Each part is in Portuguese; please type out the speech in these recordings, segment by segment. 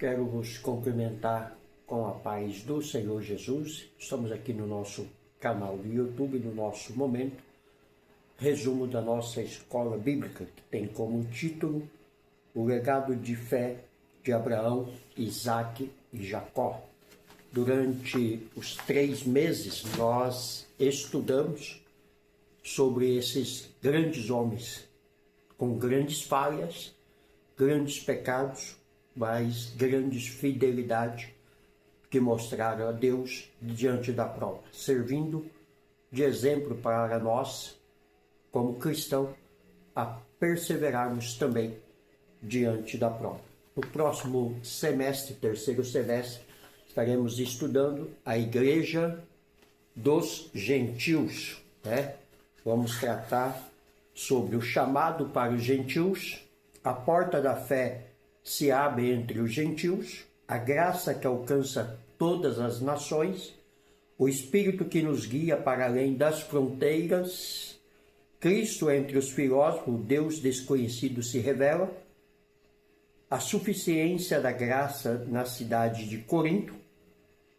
Quero vos cumprimentar com a paz do Senhor Jesus. Estamos aqui no nosso canal do YouTube, no nosso momento, resumo da nossa escola bíblica, que tem como título o legado de fé de Abraão, Isaque e Jacó. Durante os 3 meses, nós estudamos sobre esses grandes homens, com grandes falhas, grandes pecados, mas grandes fidelidade, que mostraram a Deus diante da prova, servindo de exemplo para nós, como cristão, a perseverarmos também diante da prova. No próximo semestre, terceiro semestre, estaremos estudando a Igreja dos Gentios, né? Vamos tratar sobre o chamado para os gentios, a porta da fé se abre entre os gentios, a graça que alcança todas as nações, o Espírito que nos guia para além das fronteiras, Cristo entre os filósofos, o Deus desconhecido se revela, a suficiência da graça na cidade de Corinto,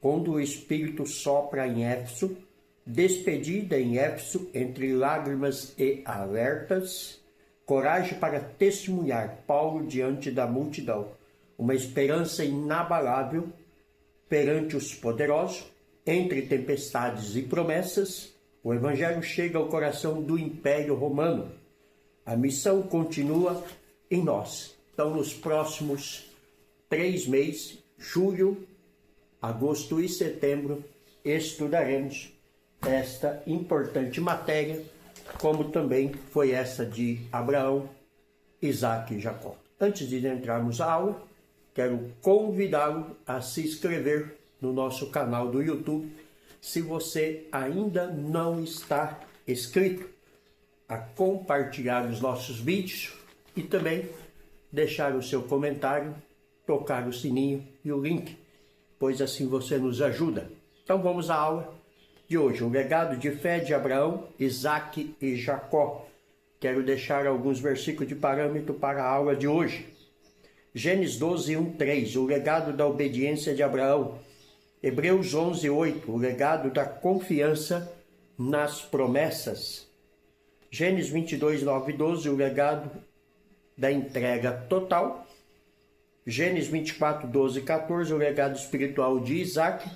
quando o Espírito sopra em Éfeso, despedida em Éfeso entre lágrimas e alertas, coragem para testemunhar Paulo diante da multidão, uma esperança inabalável perante os poderosos, entre tempestades e promessas, o Evangelho chega ao coração do Império Romano. A missão continua em nós. Então, nos próximos 3 meses, julho, agosto e setembro, estudaremos esta importante matéria, como também foi essa de Abraão, Isaque e Jacó. Antes de entrarmos à aula, quero convidá-lo a se inscrever no nosso canal do YouTube, se você ainda não está inscrito, a compartilhar os nossos vídeos e também deixar o seu comentário, tocar o sininho e o link, pois assim você nos ajuda. Então vamos à aula de hoje, o legado de fé de Abraão, Isaque e Jacó. Quero deixar alguns versículos de parâmetro para a aula de hoje. Gênesis 12, 1, 3, o legado da obediência de Abraão. Hebreus 11, 8, o legado da confiança nas promessas. Gênesis 22, 9 e 12, o legado da entrega total. Gênesis 24, 12 e 14, o legado espiritual de Isaque.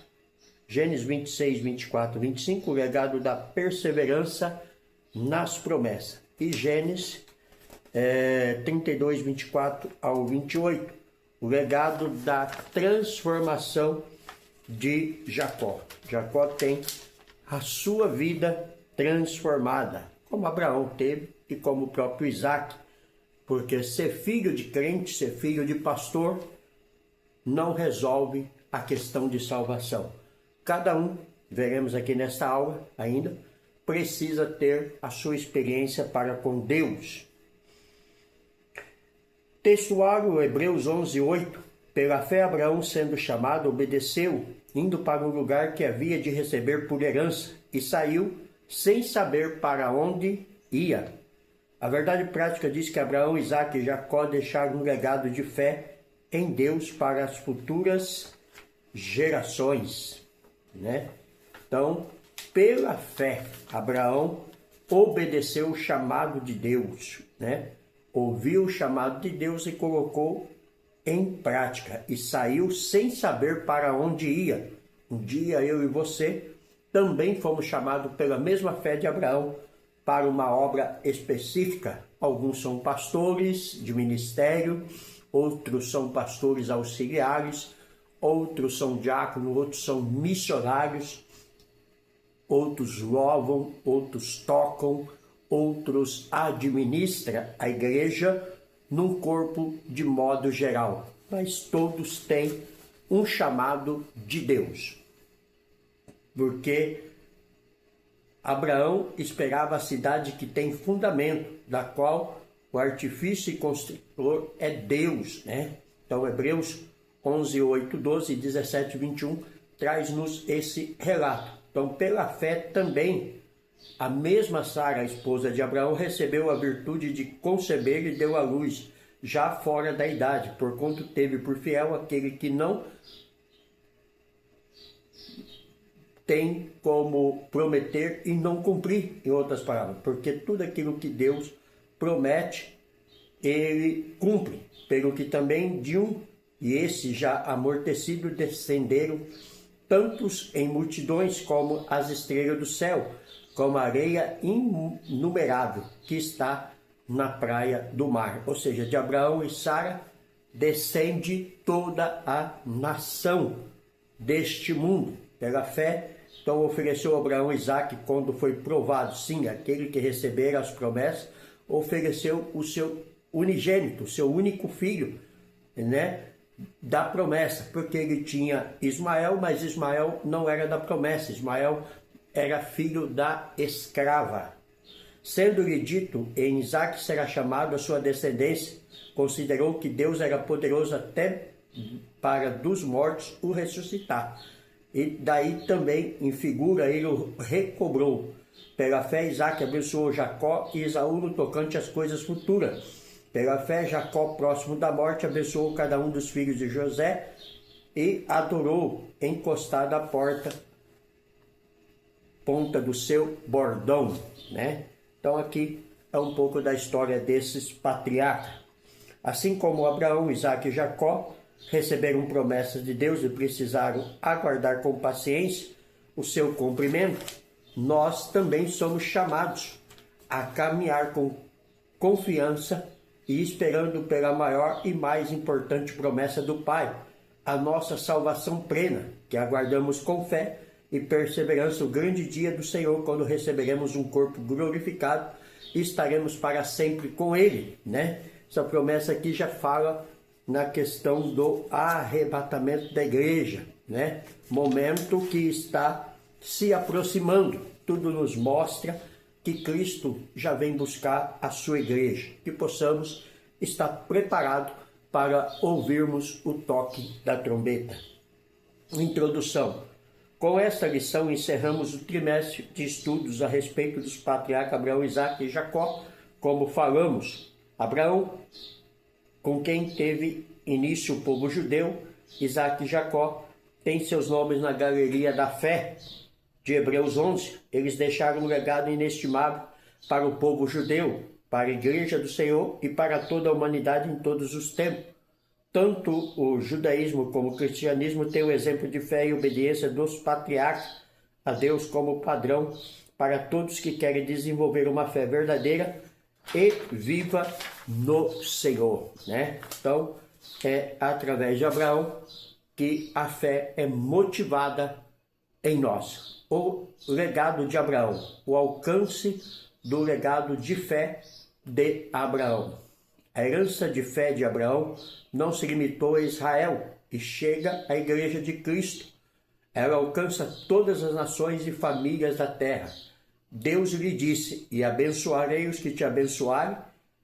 Gênesis 26, 24 e 25, o legado da perseverança nas promessas. E Gênesis 32, 24 ao 28, o legado da transformação de Jacó. Jacó tem a sua vida transformada, como Abraão teve e como o próprio Isaque, porque ser filho de crente, ser filho de pastor, não resolve a questão de salvação. Cada um, veremos aqui nesta aula ainda, precisa ter a sua experiência para com Deus. Textuário Hebreus 11, 8. Pela fé Abraão, sendo chamado, obedeceu, indo para um lugar que havia de receber por herança, e saiu sem saber para onde ia. A verdade prática diz que Abraão, Isaque e Jacó deixaram um legado de fé em Deus para as futuras gerações, né? Então, pela fé, Abraão obedeceu o chamado de Deus, né? Ouviu o chamado de Deus e colocou em prática, e saiu sem saber para onde ia. Um dia eu e você também fomos chamados pela mesma fé de Abraão para uma obra específica. Alguns são pastores de ministério, outros são pastores auxiliares, outros são diáconos, outros são missionários, outros louvam, outros tocam, outros administram a igreja num corpo de modo geral. Mas todos têm um chamado de Deus. Porque Abraão esperava a cidade que tem fundamento, da qual o artifício e construtor é Deus, né? Então, Hebreus 11, 8, 12, 17 e 21 traz-nos esse relato. Então, pela fé também, a mesma Sara, a esposa de Abraão, recebeu a virtude de conceber e deu à luz, já fora da idade, porquanto teve por fiel aquele que não tem como prometer e não cumprir, em outras palavras, porque tudo aquilo que Deus promete, ele cumpre, pelo que também de um, e esse já amortecido, descenderam tantos em multidões como as estrelas do céu, como a areia inumerável que está na praia do mar. Ou seja, de Abraão e Sara descende toda a nação deste mundo. Pela fé, então ofereceu Abraão Isaque quando foi provado, sim, aquele que recebera as promessas, ofereceu o seu unigênito, o seu único filho, né, da promessa, porque ele tinha Ismael, mas Ismael não era da promessa, Ismael era filho da escrava. Sendo-lhe dito, em Isaque será chamado a sua descendência, considerou que Deus era poderoso até para dos mortos o ressuscitar. E daí também, em figura, ele o recobrou. Pela fé, Isaque abençoou Jacó e Esaú no tocante às coisas futuras. Pela fé, Jacó, próximo da morte, abençoou cada um dos filhos de José e adorou encostado à ponta do seu bordão, né? Então aqui é um pouco da história desses patriarcas. Assim como Abraão, Isaque e Jacó receberam promessas de Deus e precisaram aguardar com paciência o seu cumprimento, nós também somos chamados a caminhar com confiança e esperando pela maior e mais importante promessa do Pai, a nossa salvação plena, que aguardamos com fé e perseverança o grande dia do Senhor, quando receberemos um corpo glorificado e estaremos para sempre com Ele, né? Essa promessa aqui já fala na questão do arrebatamento da igreja, né? Momento que está se aproximando. Tudo nos mostra que Cristo já vem buscar a sua igreja, que possamos estar preparados para ouvirmos o toque da trombeta. Introdução. Com esta lição encerramos o trimestre de estudos a respeito dos patriarcas Abraão, Isaque e Jacó, como falamos. Abraão, com quem teve início o povo judeu, Isaque e Jacó têm seus nomes na galeria da fé de Hebreus 11. Eles deixaram um legado inestimável para o povo judeu, para a igreja do Senhor e para toda a humanidade em todos os tempos. Tanto o judaísmo como o cristianismo têm o exemplo de fé e obediência dos patriarcas a Deus como padrão para todos que querem desenvolver uma fé verdadeira e viva no Senhor, né? Então, é através de Abraão que a fé é motivada em nós. O legado de Abraão, o alcance do legado de fé de Abraão. A herança de fé de Abraão não se limitou a Israel e chega à Igreja de Cristo. Ela alcança todas as nações e famílias da terra. Deus lhe disse, e abençoarei os que te abençoarem,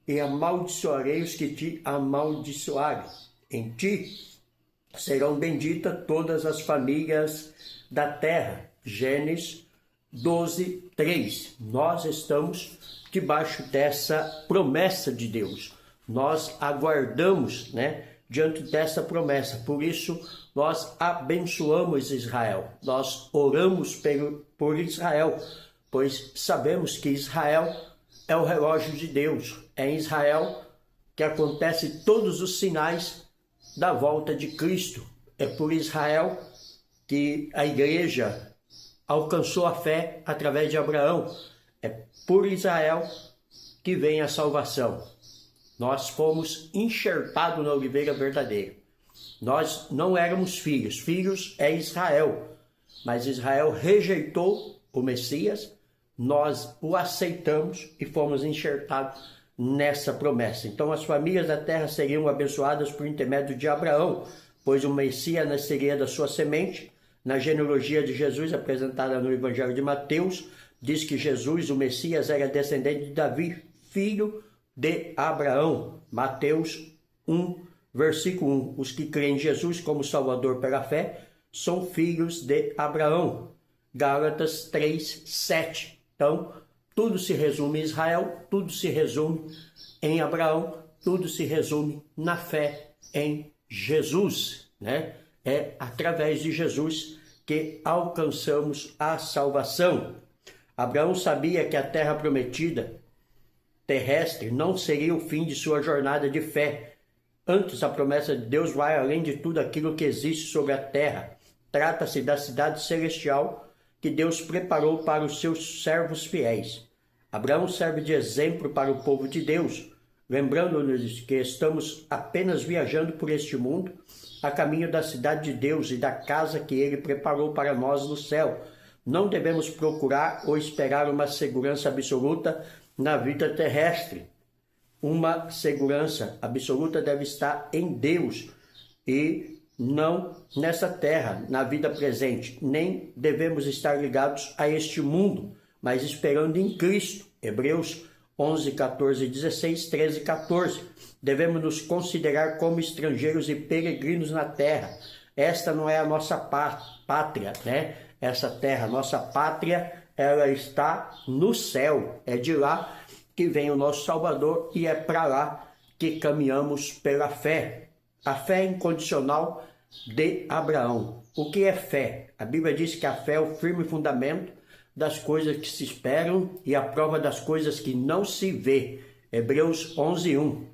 e amaldiçoarei os que te amaldiçoarem. Em ti serão benditas todas as famílias da terra. Gênesis 12, 3. Nós estamos debaixo dessa promessa de Deus. Nós aguardamos, né, diante dessa promessa. Por isso, nós abençoamos Israel. Nós oramos por Israel, pois sabemos que Israel é o relógio de Deus. É em Israel que acontecem todos os sinais da volta de Cristo. É por Israel que a igreja alcançou a fé através de Abraão. É por Israel que vem a salvação. Nós fomos enxertados na oliveira verdadeira. Nós não éramos filhos. Filhos é Israel. Mas Israel rejeitou o Messias. Nós o aceitamos e fomos enxertados nessa promessa. Então as famílias da terra seriam abençoadas por intermédio de Abraão, pois o Messias nasceria da sua semente. Na genealogia de Jesus, apresentada no Evangelho de Mateus, diz que Jesus, o Messias, era descendente de Davi, filho de Abraão. Mateus 1, versículo 1. Os que creem em Jesus como Salvador pela fé são filhos de Abraão. Gálatas 3, 7. Então, tudo se resume em Israel, tudo se resume em Abraão, tudo se resume na fé em Jesus, né? É através de Jesus que alcançamos a salvação. Abraão sabia que a terra prometida terrestre não seria o fim de sua jornada de fé. Antes, a promessa de Deus vai além de tudo aquilo que existe sobre a terra. Trata-se da cidade celestial que Deus preparou para os seus servos fiéis. Abraão serve de exemplo para o povo de Deus, lembrando-nos que estamos apenas viajando por este mundo, a caminho da cidade de Deus e da casa que Ele preparou para nós no céu. Não devemos procurar ou esperar uma segurança absoluta na vida terrestre. Uma segurança absoluta deve estar em Deus e não nessa terra, na vida presente. Nem devemos estar ligados a este mundo, mas esperando em Cristo. Hebreus 11, 14, 16, 13 e 14. Devemos nos considerar como estrangeiros e peregrinos na terra. Esta não é a nossa pátria, né? Essa terra, nossa pátria, ela está no céu. É de lá que vem o nosso Salvador e é para lá que caminhamos pela fé. A fé incondicional de Abraão. O que é fé? A Bíblia diz que a fé é o firme fundamento das coisas que se esperam e a prova das coisas que não se vê. Hebreus 11, 1.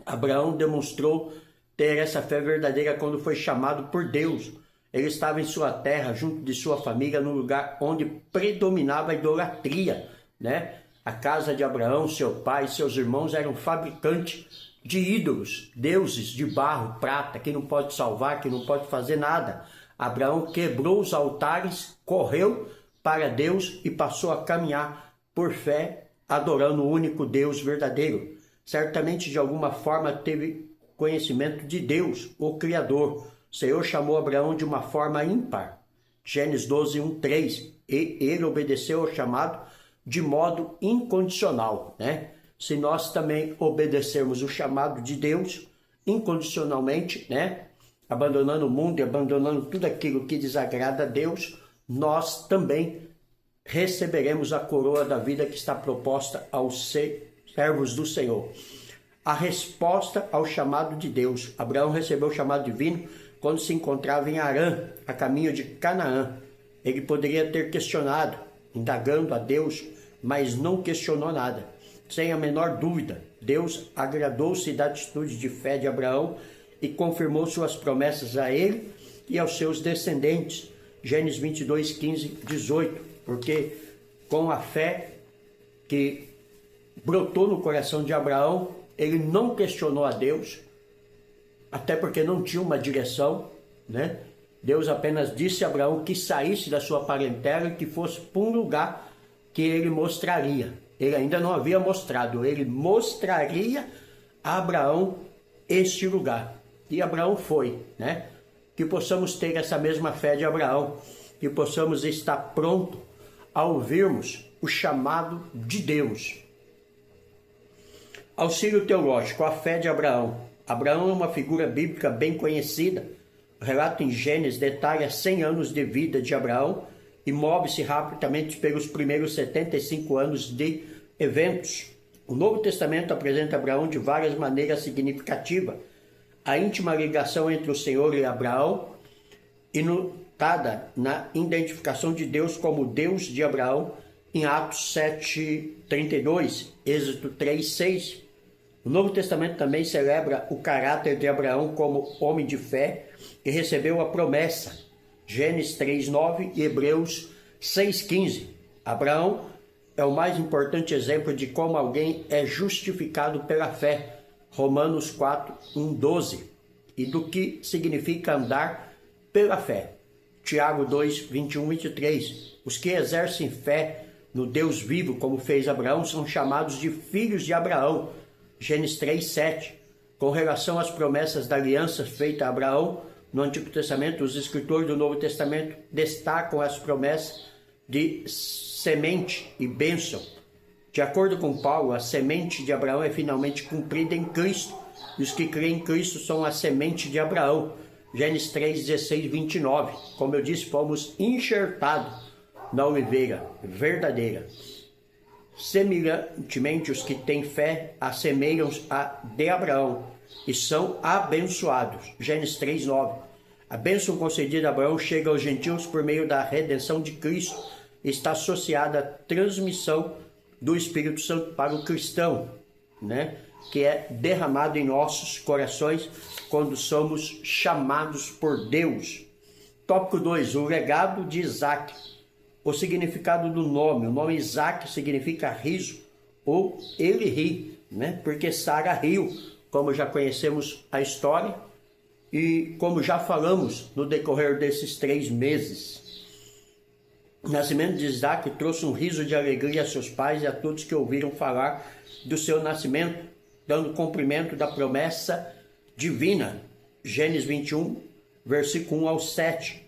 Abraão demonstrou ter essa fé verdadeira quando foi chamado por Deus. Ele estava em sua terra, junto de sua família, no lugar onde predominava a idolatria, né? A casa de Abraão, seu pai e seus irmãos eram fabricantes de ídolos, deuses de barro, prata, que não pode salvar, que não pode fazer nada. Abraão quebrou os altares, correu para Deus e passou a caminhar por fé, adorando o único Deus verdadeiro. Certamente, de alguma forma, teve conhecimento de Deus, o Criador. O Senhor chamou Abraão de uma forma ímpar. Gênesis 12, 1, 3. E ele obedeceu ao chamado de modo incondicional, né? Se nós também obedecermos o chamado de Deus incondicionalmente, né? Abandonando o mundo e abandonando tudo aquilo que desagrada a Deus, nós também receberemos a coroa da vida que está proposta aos servos do Senhor. A resposta ao chamado de Deus. Abraão recebeu o chamado divino quando se encontrava em Harã, a caminho de Canaã. Ele poderia ter questionado, indagando a Deus, mas não questionou nada. Sem a menor dúvida, Deus agradou-se da atitude de fé de Abraão e confirmou suas promessas a ele e aos seus descendentes. Gênesis 22, 15, 18. Porque com a fé que brotou no coração de Abraão, ele não questionou a Deus, até porque não tinha uma direção, né? Deus apenas disse a Abraão que saísse da sua parentela e que fosse para um lugar que ele mostraria. Ele ainda não havia mostrado, ele mostraria a Abraão este lugar. E Abraão foi, né? Que possamos ter essa mesma fé de Abraão, que possamos estar pronto a ouvirmos o chamado de Deus. Auxílio teológico, a fé de Abraão. Abraão é uma figura bíblica bem conhecida. O relato em Gênesis detalha 100 anos de vida de Abraão e move-se rapidamente pelos primeiros 75 anos de eventos. O Novo Testamento apresenta Abraão de várias maneiras significativas. A íntima ligação entre o Senhor e Abraão, e notada na identificação de Deus como Deus de Abraão, em Atos 7:32, Êxodo 3:6. O Novo Testamento também celebra o caráter de Abraão como homem de fé que recebeu a promessa. Gênesis 3:9 e Hebreus 6:15. Abraão é o mais importante exemplo de como alguém é justificado pela fé. Romanos 4:1-12. E do que significa andar pela fé. Tiago 2:21-23. Os que exercem fé no Deus vivo, como fez Abraão, são chamados de filhos de Abraão. Gênesis 3:7. Com relação às promessas da aliança feita a Abraão, no Antigo Testamento, os escritores do Novo Testamento destacam as promessas de semente e bênção. De acordo com Paulo, a semente de Abraão é finalmente cumprida em Cristo, e os que creem em Cristo são a semente de Abraão. Gênesis 3:16-29. Como eu disse, fomos enxertados na oliveira verdadeira. Semelhantemente, os que têm fé assemelham a de Abraão e são abençoados. Gênesis 3:9. A bênção concedida a Abraão chega aos gentios por meio da redenção de Cristo e está associada à transmissão do Espírito Santo para o cristão, né? Que é derramado em nossos corações quando somos chamados por Deus. Tópico 2. O legado de Isaac. O significado do nome. O nome Isaac significa riso ou ele ri, né? Porque Sara riu, como já conhecemos a história e como já falamos no decorrer desses 3 meses. O nascimento de Isaac trouxe um riso de alegria a seus pais e a todos que ouviram falar do seu nascimento, dando cumprimento da promessa divina. Gênesis 21, versículo 1 ao 7.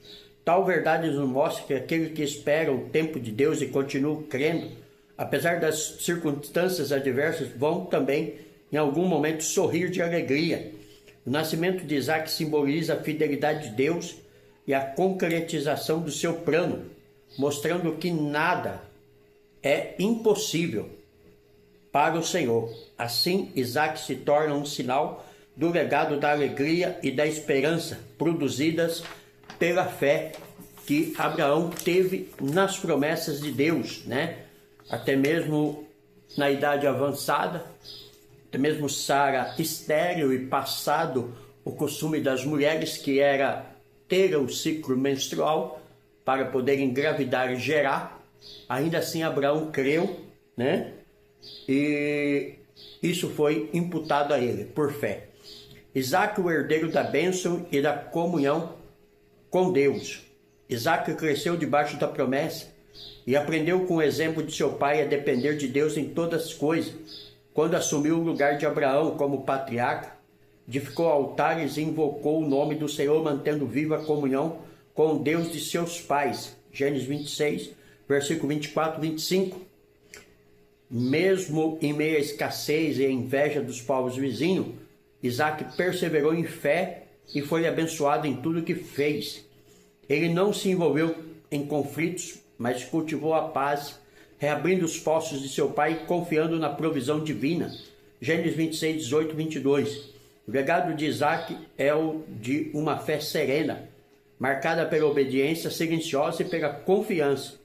Tal verdade nos mostra que aquele que espera o tempo de Deus e continua crendo, apesar das circunstâncias adversas, vão também, em algum momento, sorrir de alegria. O nascimento de Isaac simboliza a fidelidade de Deus e a concretização do seu plano, mostrando que nada é impossível para o Senhor. Assim, Isaac se torna um sinal do legado da alegria e da esperança produzidas pela fé que Abraão teve nas promessas de Deus, né? Até mesmo na idade avançada, até mesmo Sara estéril e passado o costume das mulheres, que era ter o ciclo menstrual para poder engravidar e gerar, ainda assim Abraão creu, né? E isso foi imputado a ele por fé. Isaac, o herdeiro da bênção e da comunhão com Deus. Isaac cresceu debaixo da promessa e aprendeu com o exemplo de seu pai a depender de Deus em todas as coisas. Quando assumiu o lugar de Abraão como patriarca, edificou altares e invocou o nome do Senhor, mantendo viva a comunhão com o Deus de seus pais. Gênesis 26, versículo 24 e 25. Mesmo em meio à escassez e à inveja dos povos vizinhos, Isaac perseverou em fé e foi abençoado em tudo que fez. Ele não se envolveu em conflitos, mas cultivou a paz, reabrindo os poços de seu pai e confiando na provisão divina. Gênesis 26, 18 e 22. O legado de Isaac é o de uma fé serena, marcada pela obediência silenciosa e pela confiança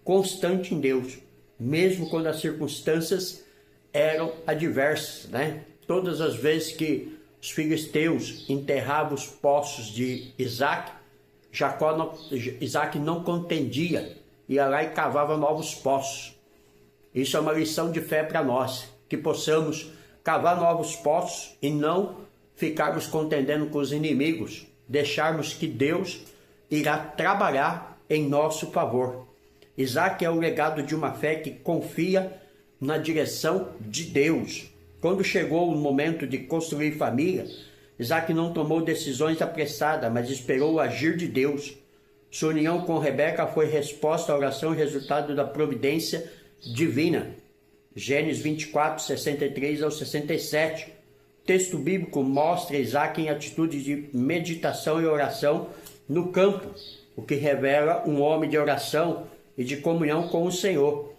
constante em Deus, mesmo quando as circunstâncias eram adversas, né? Todas as vezes que os filisteus enterravam os poços de Isaac, Isaac não contendia, ia lá e cavava novos poços. Isso é uma lição de fé para nós, que possamos cavar novos poços e não ficarmos contendendo com os inimigos, deixarmos que Deus irá trabalhar em nosso favor. Isaac é o legado de uma fé que confia na direção de Deus. Quando chegou o momento de construir família, Isaac não tomou decisões apressadas, mas esperou o agir de Deus. Sua união com Rebeca foi resposta à oração e resultado da providência divina. Gênesis 24, 63 ao 67. O texto bíblico mostra Isaac em atitude de meditação e oração no campo, o que revela um homem de oração e de comunhão com o Senhor.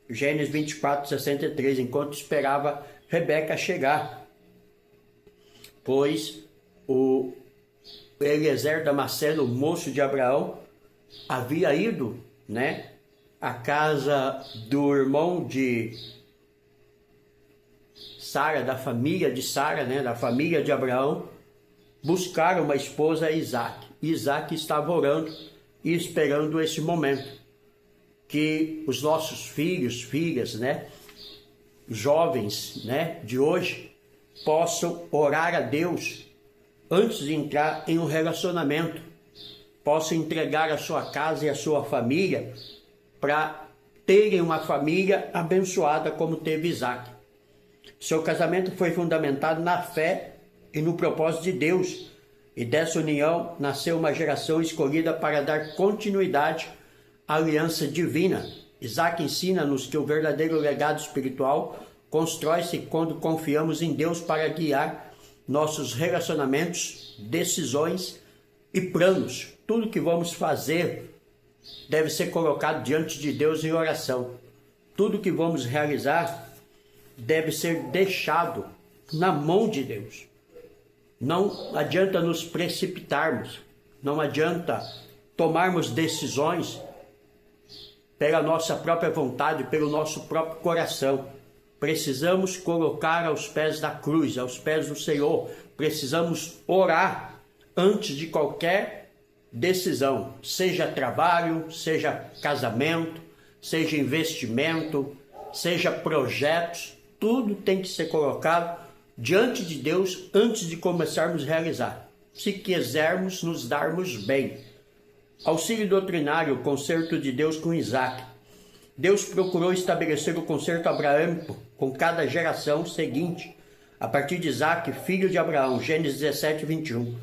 Gênesis 24, 63, enquanto esperava Rebeca chegar, pois o Eliezer Damasceno, moço de Abraão, havia ido, né, à casa do irmão de Sara, da família de Sara, né, da família de Abraão, buscar uma esposa a Isaac. Isaac estava orando e esperando esse momento, que os nossos filhos, filhas, né, jovens, né, de hoje, possam orar a Deus antes de entrar em um relacionamento, possam entregar a sua casa e a sua família para terem uma família abençoada como teve Isaac. Seu casamento foi fundamentado na fé e no propósito de Deus, e dessa união nasceu uma geração escolhida para dar continuidade à aliança divina. Isaac ensina-nos que o verdadeiro legado espiritual constrói-se quando confiamos em Deus para guiar nossos relacionamentos, decisões e planos. Tudo que vamos fazer deve ser colocado diante de Deus em oração. tudo que vamos realizar deve ser deixado na mão de Deus. Não adianta nos precipitarmos, não adianta tomarmos decisões pela nossa própria vontade, pelo nosso próprio coração. Precisamos colocar aos pés da cruz, aos pés do Senhor. Precisamos orar antes de qualquer decisão, seja trabalho, seja casamento, seja investimento, seja projetos, tudo tem que ser colocado diante de Deus antes de começarmos a realizar, se quisermos nos darmos bem. Auxílio doutrinário, o concerto de Deus com Isaac. Deus procurou estabelecer o concerto abraâmico com cada geração seguinte, a partir de Isaac, filho de Abraão, Gênesis 17, 21.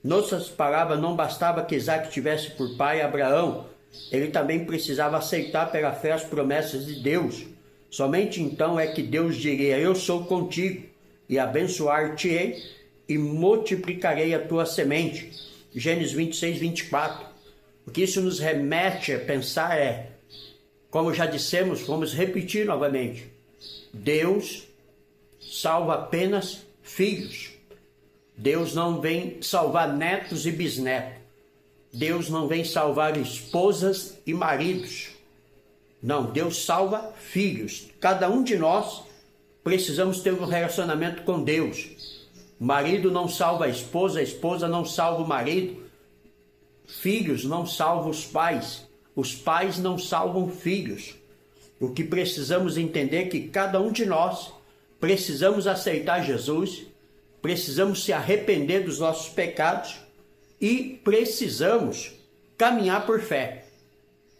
Nossas palavras, não bastava que Isaac tivesse por pai Abraão, ele também precisava aceitar pela fé as promessas de Deus. Somente então é que Deus diria: eu sou contigo, e abençoar-te-ei, e multiplicarei a tua semente. Gênesis 26, 24. O que isso nos remete a pensar é, como já dissemos, vamos repetir novamente: Deus salva apenas filhos. Deus não vem salvar netos e bisnetos. Deus não vem salvar esposas e maridos. Não, Deus salva filhos. Cada um de nós precisamos ter um relacionamento com Deus. O marido não salva a esposa não salva o marido. Filhos não salvam os pais não salvam filhos. O que precisamos entender é que cada um de nós precisamos aceitar Jesus, precisamos se arrepender dos nossos pecados e precisamos caminhar por fé,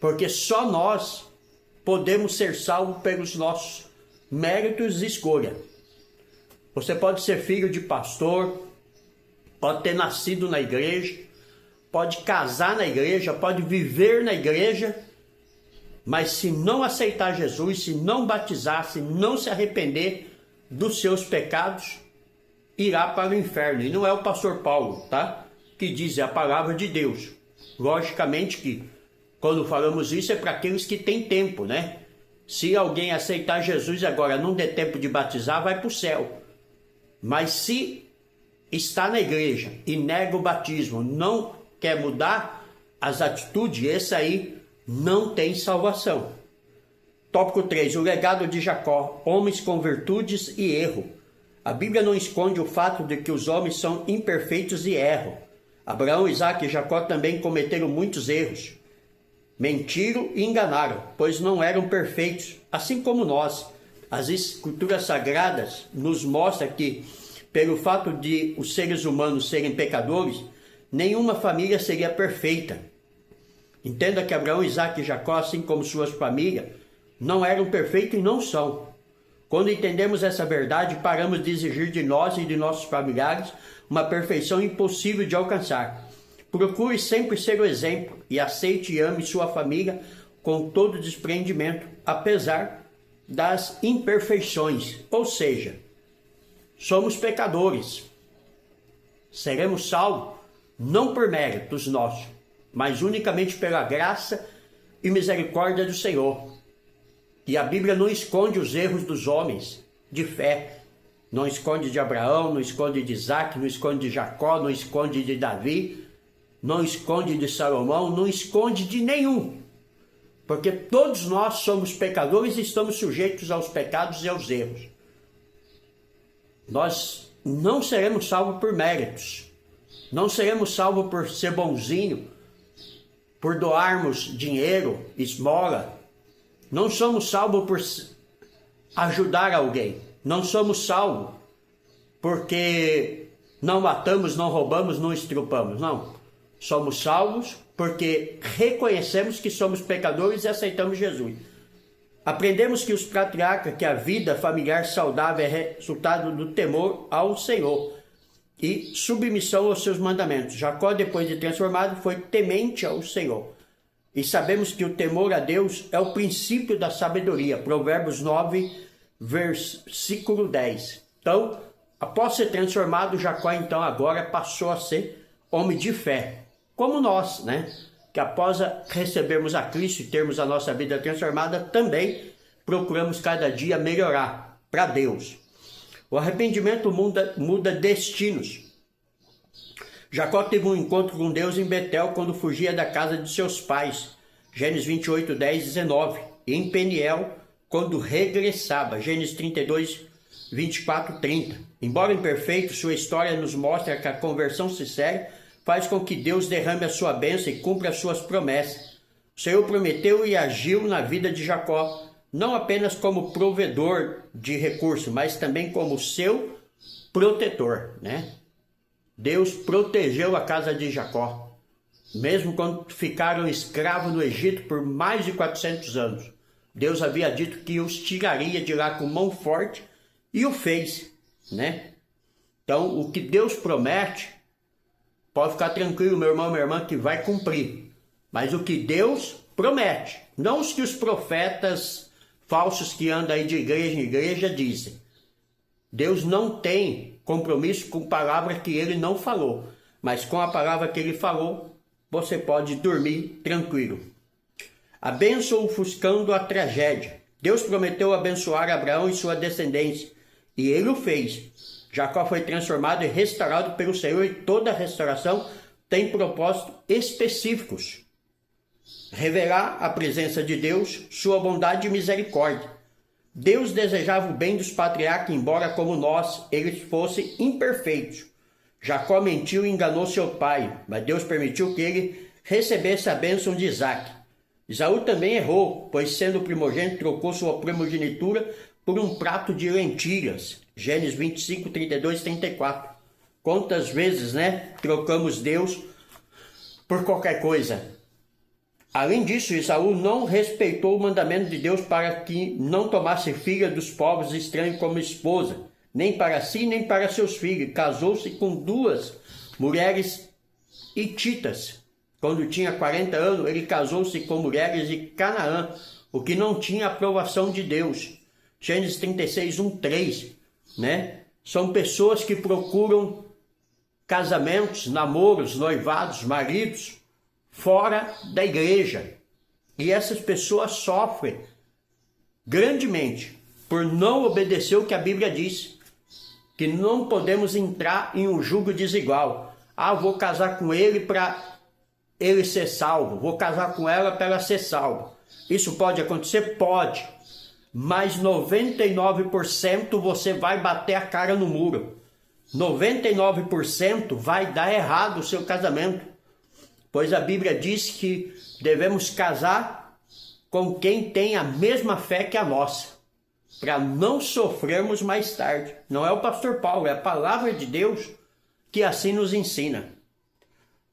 porque só nós podemos ser salvos pelos nossos méritos e escolha. Você pode ser filho de pastor, pode ter nascido na igreja, pode casar na igreja, pode viver na igreja, mas se não aceitar Jesus, se não batizar, se não se arrepender dos seus pecados, irá para o inferno. E não é o pastor Paulo, tá? Que diz, é a palavra de Deus. Logicamente que quando falamos isso é para aqueles que têm tempo, né? Se alguém aceitar Jesus agora, não der tempo de batizar, vai para o céu. Mas se está na igreja e nega o batismo, não quer mudar as atitudes, esse aí não tem salvação. Tópico 3. O legado de Jacó. Homens com virtudes e erro. A Bíblia não esconde o fato de que os homens são imperfeitos e erram. Abraão, Isaac e Jacó também cometeram muitos erros. Mentiram e enganaram, pois não eram perfeitos, assim como nós. As Escrituras Sagradas nos mostram que, pelo fato de os seres humanos serem pecadores, nenhuma família seria perfeita. Entenda que Abraão, Isaac e Jacó, assim como suas famílias, não eram perfeitos e não são. Quando entendemos essa verdade, paramos de exigir de nós e de nossos familiares uma perfeição impossível de alcançar. Procure sempre ser o exemplo e aceite e ame sua família com todo desprendimento, apesar das imperfeições. Ou seja, somos pecadores. Seremos salvos não por méritos nossos, mas unicamente pela graça e misericórdia do Senhor. E a Bíblia não esconde os erros dos homens de fé. Não esconde de Abraão, não esconde de Isaac, não esconde de Jacó, não esconde de Davi, não esconde de Salomão, não esconde de nenhum. Porque todos nós somos pecadores e estamos sujeitos aos pecados e aos erros. Nós não seremos salvos por méritos. Não seremos salvos por ser bonzinho, por doarmos dinheiro, esmola. Não somos salvos por ajudar alguém. Não somos salvos porque não matamos, não roubamos, não estrupamos. Não. Somos salvos porque reconhecemos que somos pecadores e aceitamos Jesus. Aprendemos que os patriarcas, que a vida familiar saudável é resultado do temor ao Senhor e submissão aos seus mandamentos. Jacó, depois de transformado, foi temente ao Senhor. E sabemos que o temor a Deus é o princípio da sabedoria. Provérbios 9, versículo 10. Então, após ser transformado, Jacó então agora passou a ser homem de fé. Como nós, né? Que após recebermos a Cristo e termos a nossa vida transformada, também procuramos cada dia melhorar para Deus. O arrependimento muda destinos. Jacó teve um encontro com Deus em Betel quando fugia da casa de seus pais. Gênesis 28, 10, 19. E em Peniel, quando regressava. Gênesis 32, 24, 30. Embora imperfeito, sua história nos mostra que a conversão sincera faz com que Deus derrame a sua bênção e cumpra as suas promessas. O Senhor prometeu e agiu na vida de Jacó, não apenas como provedor de recursos, mas também como seu protetor, né? Deus protegeu a casa de Jacó, mesmo quando ficaram escravos no Egito por mais de 400 anos. Deus havia dito que os tiraria de lá com mão forte e o fez, né? Então, o que Deus promete, pode ficar tranquilo, meu irmão, minha irmã, que vai cumprir. Mas o que Deus promete, não os que os profetas falsos que andam aí de igreja em igreja dizem. Deus não tem compromisso com palavra que ele não falou, mas com a palavra que ele falou, você pode dormir tranquilo. A bênção ofuscando a tragédia. Deus prometeu abençoar Abraão e sua descendência, e ele o fez. Jacó foi transformado e restaurado pelo Senhor, e toda restauração tem propósitos específicos. Revelar a presença de Deus, sua bondade e misericórdia. Deus desejava o bem dos patriarcas, embora como nós, eles fossem imperfeitos. Jacó mentiu e enganou seu pai, mas Deus permitiu que ele recebesse a bênção de Isaac. Esaú também errou, pois sendo primogênito, trocou sua primogenitura por um prato de lentilhas. Gênesis 25, 32 e 34. Quantas vezes, né, trocamos Deus por qualquer coisa? Além disso, Esaú não respeitou o mandamento de Deus para que não tomasse filha dos povos estranhos como esposa, nem para si, nem para seus filhos. Casou-se com 2 mulheres hititas. Quando tinha 40 anos, ele casou-se com mulheres de Canaã, o que não tinha aprovação de Deus. Gênesis 36, 1, 3. Né? São pessoas que procuram casamentos, namoros, noivados, maridos, fora da igreja. E essas pessoas sofrem grandemente por não obedecer o que a Bíblia diz. Que não podemos entrar em um jugo desigual. Ah, vou casar com ele para ele ser salvo. Vou casar com ela para ela ser salva. Isso pode acontecer? Pode. Mas 99% você vai bater a cara no muro. 99% vai dar errado o seu casamento. Pois a Bíblia diz que devemos casar com quem tem a mesma fé que a nossa, para não sofrermos mais tarde. Não é o pastor Paulo, é a palavra de Deus que assim nos ensina.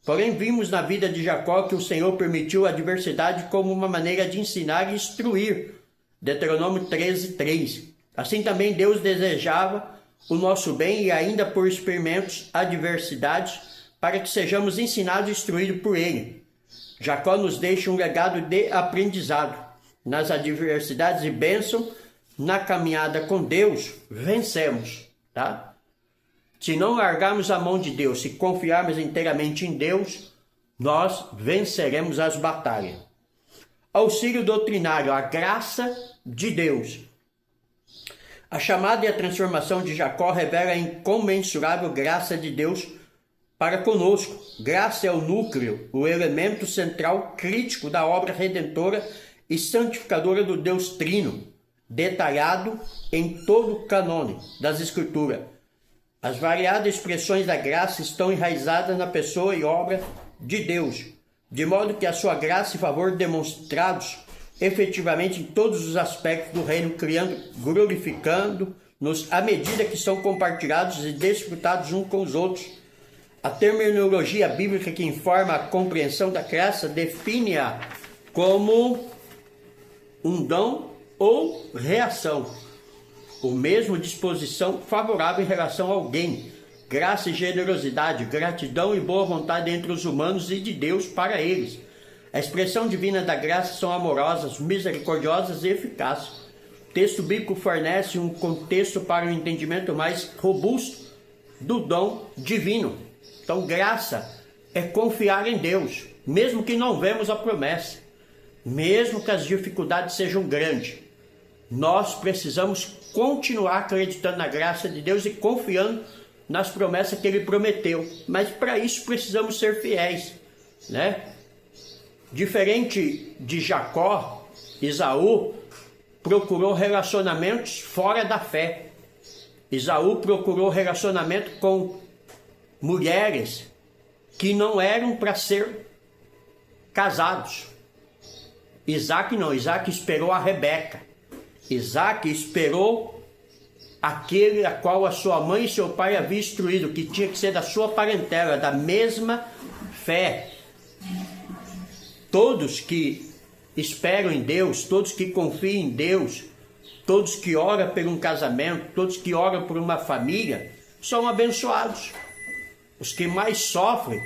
Porém, vimos na vida de Jacó que o Senhor permitiu a adversidade como uma maneira de ensinar e instruir. Deuteronômio 13, 3. Assim também Deus desejava o nosso bem e ainda por experimentos, adversidades, para que sejamos ensinados e instruídos por Ele. Jacó nos deixa um legado de aprendizado. Nas adversidades e bênção, na caminhada com Deus, vencemos. Tá? Se não largarmos a mão de Deus, se confiarmos inteiramente em Deus, nós venceremos as batalhas. Auxílio doutrinário, a graça de Deus. A chamada e a transformação de Jacó revela a incomensurável graça de Deus para conosco. Graça é o núcleo, o elemento central crítico da obra redentora e santificadora do Deus Trino, detalhado em todo o cânone das Escrituras. As variadas expressões da graça estão enraizadas na pessoa e obra de Deus, de modo que a sua graça e favor demonstrados efetivamente em todos os aspectos do reino, criando, glorificando-nos à medida que são compartilhados e desfrutados uns com os outros. A terminologia bíblica que informa a compreensão da graça define-a como um dom ou reação, ou mesmo disposição favorável em relação a alguém. Graça e generosidade, gratidão e boa vontade entre os humanos e de Deus para eles. A expressão divina da graça são amorosas, misericordiosas e eficazes. O texto bíblico fornece um contexto para um entendimento mais robusto do dom divino. Então, graça é confiar em Deus, mesmo que não vemos a promessa, mesmo que as dificuldades sejam grandes. Nós precisamos continuar acreditando na graça de Deus e confiando nas promessas que Ele prometeu. Mas para isso precisamos ser fiéis, né? Diferente de Jacó, Esaú procurou relacionamentos fora da fé. Esaú procurou relacionamento com mulheres que não eram para ser casados. Isaac não, Isaac esperou a Rebeca. Isaac esperou aquele a qual a sua mãe e seu pai haviam instruído, que tinha que ser da sua parentela, da mesma fé. Todos que esperam em Deus, todos que confiam em Deus, todos que oram por um casamento, todos que oram por uma família, são abençoados. Os que mais sofrem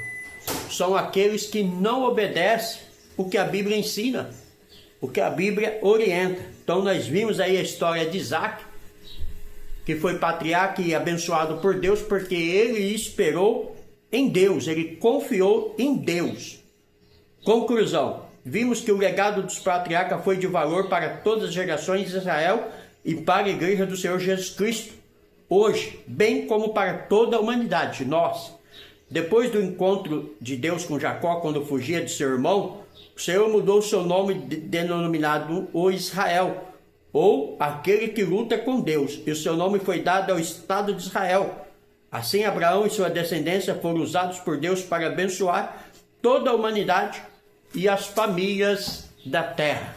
são aqueles que não obedecem o que a Bíblia ensina, o que a Bíblia orienta. Então nós vimos aí a história de Isaac, que foi patriarca e abençoado por Deus, porque ele esperou em Deus, ele confiou em Deus. Conclusão, vimos que o legado dos patriarcas foi de valor para todas as gerações de Israel e para a igreja do Senhor Jesus Cristo, hoje, bem como para toda a humanidade. Nós, depois do encontro de Deus com Jacó, quando fugia de seu irmão, o Senhor mudou seu nome, denominado o Israel, ou aquele que luta com Deus, e o seu nome foi dado ao Estado de Israel. Assim, Abraão e sua descendência foram usados por Deus para abençoar toda a humanidade e as famílias da terra.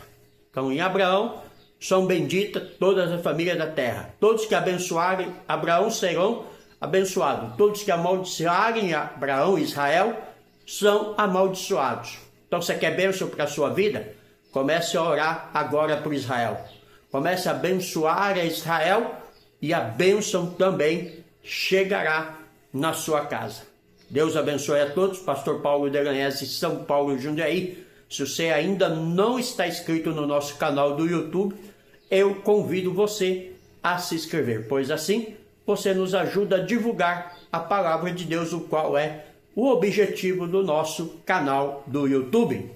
Então, em Abraão são benditas todas as famílias da terra. Todos que abençoarem Abraão serão abençoados. Todos que amaldiçoarem Abraão e Israel são amaldiçoados. Então, você quer bênção para a sua vida? Comece a orar agora por Israel. Comece a abençoar a Israel e a bênção também chegará na sua casa. Deus abençoe a todos. Pastor Paulo Delanhese, São Paulo, Jundiaí. Se você ainda não está inscrito no nosso canal do YouTube, eu convido você a se inscrever, pois assim você nos ajuda a divulgar a palavra de Deus, o qual é o objetivo do nosso canal do YouTube.